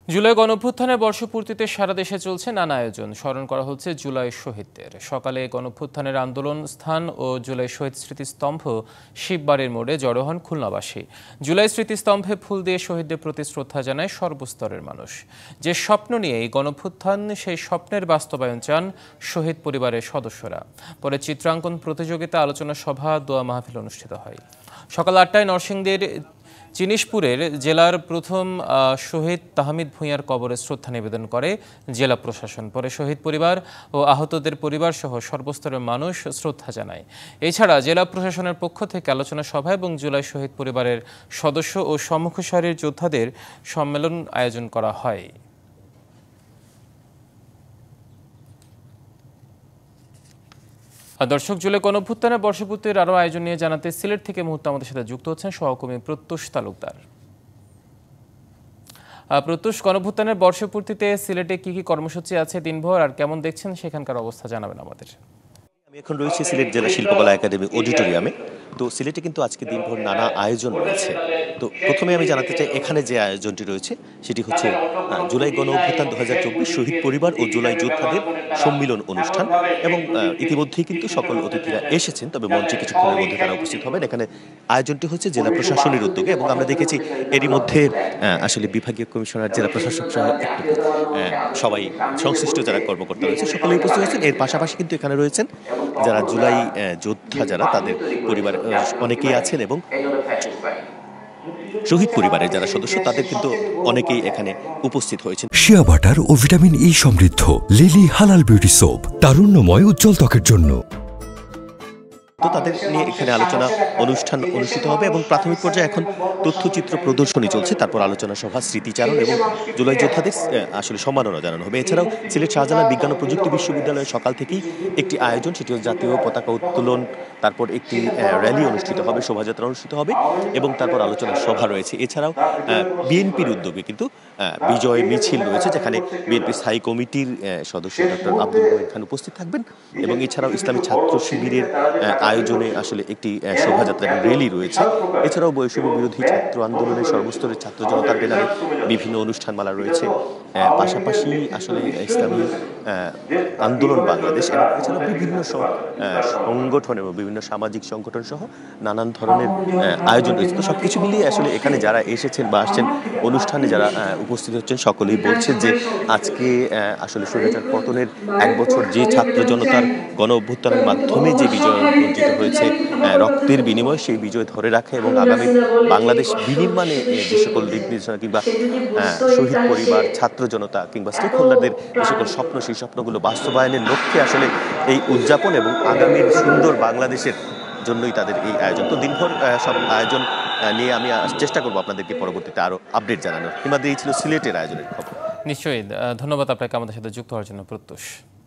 জুলাই গণঅভ্যুত্থানের বর্ষপূর্তিতে সারা দেশে চলছে নানা আয়োজন। স্মরণ করা হচ্ছে জুলাই শহীদদের। সকালে গণঅভ্যুত্থানের আন্দোলন স্থান ও জুলাই শহীদ স্মৃতিস্তম্ভ শিববাড়ির মোড়ে জড়ো হন খুলনাবাসী। জুলাই স্মৃতিস্তম্ভে ফুল দিয়ে শহীদদের প্রতি শ্রদ্ধা জানায় সর্বস্তরের মানুষ। যে স্বপ্ন নিয়ে এই গণঅভ্যুত্থান, সেই স্বপ্নের বাস্তবায়ন চান শহীদ পরিবারের সদস্যরা। পরে চিত্রাঙ্কন প্রতিযোগিতা, আলোচনা সভা, দোয়া মাহফিল অনুষ্ঠিত হয়। সকাল ৮টায় নরসিংদীর জিনিসপুরের জেলার প্রথম শহীদ তাহমিদ ভূঁইয়ার কবরে শ্রদ্ধা নিবেদন করে জেলা প্রশাসন। পরে শহীদ পরিবার ও আহতদের পরিবার সহ সর্বস্তরের মানুষ শ্রদ্ধা জানায়। এছাড়া জেলা প্রশাসনের পক্ষ থেকে আলোচনা সভা এবং জুলাই শহীদ পরিবারের সদস্য ও সম্মুখ সারির যোদ্ধাদের সম্মেলন আয়োজন করা হয়। দর্শক, জুলাই গণঅভ্যুত্থানের বর্ষপূর্তির আরও আয়োজন নিয়ে জানাতে সিলেট থেকে মুহূর্তে আমাদের সাথে যুক্ত হচ্ছেন সহকর্মী প্রত্যুষ তালুকদার। প্রত্যুষ, গণঅভ্যুত্থানের বর্ষপূর্তিতে সিলেটে কি কি কর্মসূচি আছে দিনভর, আর কেমন দেখছেন সেখানকার অবস্থা জানাবেন আমাদের। আমি এখন রয়েছি সিলেট জেলা শিল্পকলা একাডেমি অডিটোরিয়ামে। তো সিলেটে কিন্তু আজকে দিনভর নানা আয়োজন রয়েছে। তো প্রথমে আমি জানাতে চাই, এখানে যে আয়োজনটি রয়েছে সেটি হচ্ছে জুলাই গণঅভ্যুত্থান 2024 শহীদ পরিবার ও জুলাই যোদ্ধাদের সম্মিলন অনুষ্ঠান। এবং ইতিমধ্যেই কিন্তু সকল অতিথিরা এসেছেন, তবে মঞ্চে কিছুক্ষণের মধ্যে তারা উপস্থিত হবেন। এখানে আয়োজনটি হচ্ছে জেলা প্রশাসনের উদ্যোগে, এবং আমরা দেখেছি এরই মধ্যে আসলে বিভাগীয় কমিশনার, জেলা প্রশাসক সহ সবাই সংশ্লিষ্ট যারা কর্মকর্তা রয়েছে সকলে উপস্থিত হয়েছেন। এর পাশাপাশি কিন্তু এখানে রয়েছেন যারা জুলাই যোদ্ধা, যারা তাদের পরিবার অনেকেই আছেন, এবং শহীদ পরিবারের যারা সদস্য তাদের কিন্তু অনেকেই এখানে উপস্থিত হয়েছেন। শিয়া বাটার ও ভিটামিন ই সমৃদ্ধ লিলি হালাল বিউটি সোপ, তারুণ্যময় উজ্জ্বল ত্বকের জন্য। তো তাদের নিয়ে এখানে আলোচনা অনুষ্ঠান অনুষ্ঠিত হবে, এবং প্রাথমিক পর্যায়ে এখন তথ্যচিত্র প্রদর্শনী চলছে, তারপর আলোচনা সভা, স্মৃতিচারণ এবং জুলাই যোদ্ধাদের আসলে সম্মাননা জানানো হবে। এছাড়াও সিলেট শাহজালাল বিজ্ঞান ও প্রযুক্তি বিশ্ববিদ্যালয়ে সকাল থেকেই একটি আয়োজন, সেটি হচ্ছে জাতীয় পতাকা উত্তোলন, তারপর একটি র্যালি অনুষ্ঠিত হবে, শোভাযাত্রা অনুষ্ঠিত হবে, এবং তারপর আলোচনা সভা রয়েছে। এছাড়াও বিএনপির উদ্যোগে কিন্তু বিজয় মিছিল রয়েছে, যেখানে বিএনপি স্থায়ী কমিটির সদস্য ডক্টর আব্দুল মঈন খান উপস্থিত থাকবেন। এবং এছাড়াও ইসলামী ছাত্র শিবিরের আয়োজনে আসলে একটি শোভাযাত্রা এবং র্যালি রয়েছে। এছাড়াও বৈষম্য বিরোধী ছাত্র আন্দোলনের সর্বস্তরের ছাত্র জনতার ব্যানারে বিভিন্ন অনুষ্ঠানমালা রয়েছে। পাশাপাশি আসলে ইসলামী আন্দোলন বাংলাদেশ এবং এছাড়াও বিভিন্ন সংগঠন এবং বিভিন্ন সামাজিক সংগঠন সহ নানান ধরনের আয়োজন রয়েছে। তো সবকিছু মিলিয়ে আসলে এখানে যারা এসেছেন বা আসছেন অনুষ্ঠানে যারা উপস্থিত হচ্ছেন সকলেই বলছেন যে আজকে আসলে স্বৈরাচার পতনের 1 বছর যে ছাত্র জনতার গণ অভ্যুত্থানের মাধ্যমে যে বিজয় অর্জিত হয়েছে, রক্তের বিনিময়ে সেই বিজয় ধরে রাখা এবং আগামী বাংলাদেশ বিনির্মাণে যে সকল দিক নির্দেশনা কিংবা শহীদ পরিবার, ছাত্র জনতা কিংবা স্টেক হোল্ডারদের যে সকল স্বপ্ন, সেই স্বপ্নগুলো বাস্তবায়নের লক্ষ্যে আসলে এই উদযাপন এবং আগামীর সুন্দর বাংলাদেশের জন্যই তাদের এই আয়োজন। তো দিনভর সব আয়োজন নিয়ে আমি চেষ্টা করবো আপনাদেরকে পরবর্তীতে আরো আপডেট জানানোর। এই ছিল সিলেটের আয়োজনের খবর। নিশ্চয়ই, ধন্যবাদ আপনাকে আমাদের সাথে যুক্ত হওয়ার জন্য প্রত্যুষ।